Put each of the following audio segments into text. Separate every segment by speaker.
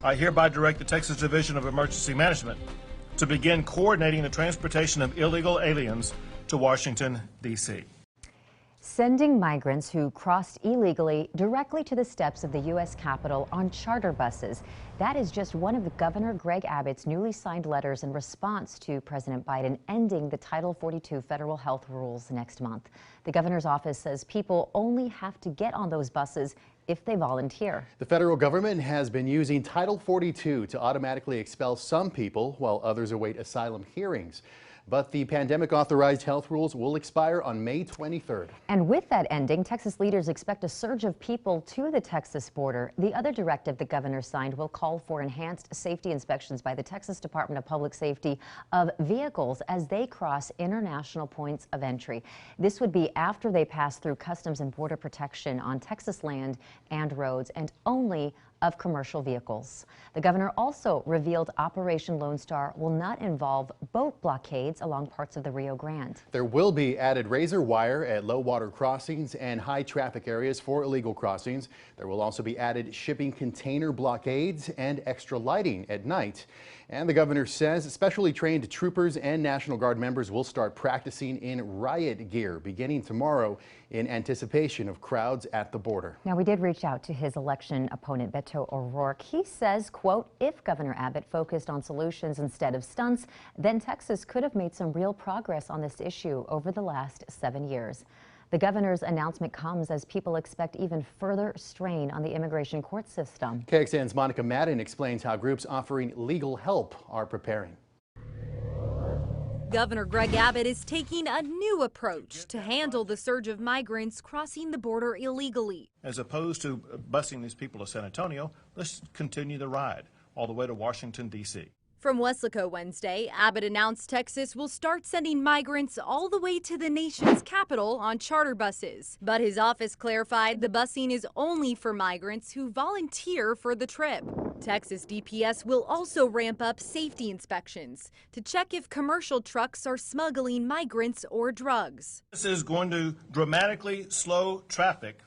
Speaker 1: I hereby direct the Texas Division of Emergency Management to begin coordinating the transportation of illegal aliens to Washington, D.C.
Speaker 2: Sending migrants who crossed illegally directly to the steps of the U.S. Capitol on charter buses. That is just one of the Governor Greg Abbott's newly signed letters in response to President Biden ending the Title 42 federal health rules next month. The governor's office says people only have to get on those buses if they volunteer.
Speaker 3: The federal government has been using Title 42 to automatically expel some people while others await asylum hearings. But the pandemic-authorized health rules will expire on May 23rd.
Speaker 2: And with that ending, Texas leaders expect a surge of people to the Texas border. The other directive the governor signed will call for enhanced safety inspections by the Texas Department of Public Safety of vehicles as they cross international points of entry. This would be after they pass through Customs and Border Protection on Texas land and roads, and only of commercial vehicles. The governor also revealed Operation Lone Star will not involve boat blockades along parts of the Rio Grande.
Speaker 3: There will be added razor wire at low water crossings and high traffic areas for illegal crossings. There will also be added shipping container blockades and extra lighting at night. And the governor says specially trained troopers and National Guard members will start practicing in riot gear beginning tomorrow in anticipation of crowds at the border.
Speaker 2: Now, we did reach out to his election opponent, Beto O'Rourke. He says, quote, if Governor Abbott focused on solutions instead of stunts, then Texas could have made some real progress on this issue over the last 7 years. The governor's announcement comes as people expect even further strain on the immigration court system.
Speaker 3: KXAN's Monica Madden explains how groups offering legal help are preparing.
Speaker 4: Governor Greg Abbott is taking a new approach to handle the surge of migrants crossing the border illegally.
Speaker 1: As opposed to busing these people to San Antonio, let's continue the ride all the way to Washington, D.C.
Speaker 4: From Weslaco Wednesday, Abbott announced Texas will start sending migrants all the way to the nation's capital on charter buses. But his office clarified the busing is only for migrants who volunteer for the trip. Texas DPS will also ramp up safety inspections to check if commercial trucks are smuggling migrants or drugs.
Speaker 1: This is going to dramatically slow traffic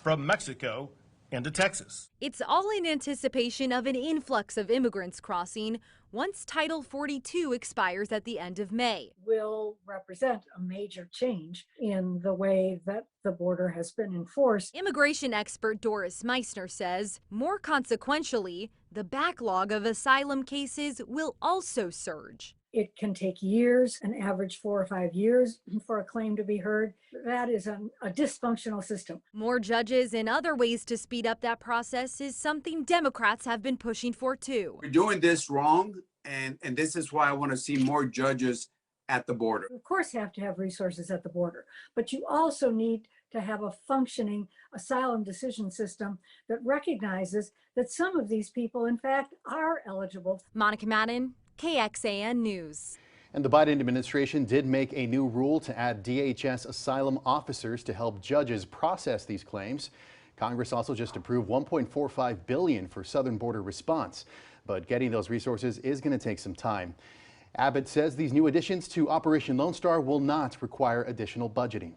Speaker 1: from Mexico into Texas.
Speaker 4: It's all in anticipation of an influx of immigrants crossing once Title 42 expires at the end of May.
Speaker 5: Will represent a major change in the way that the border has been enforced.
Speaker 4: Immigration expert Doris Meissner says, more consequentially, the backlog of asylum cases will also surge.
Speaker 5: It can take years, an average 4 or 5 years for a claim to be heard. That is a dysfunctional system.
Speaker 4: More judges and other ways to speed up that process is something Democrats have been pushing for too.
Speaker 6: We're doing this wrong, and this is why I want to see more judges at the border.
Speaker 5: Of course, have to have resources at the border, but you also need to have a functioning asylum decision system that recognizes that some of these people, in fact, are eligible.
Speaker 4: Monica Madden, KXAN News.
Speaker 3: And the Biden administration did make a new rule to add DHS asylum officers to help judges process these claims. Congress also just approved $1.45 billion for southern border response, but getting those resources is going to take some time. Abbott says these new additions to Operation Lone Star will not require additional budgeting.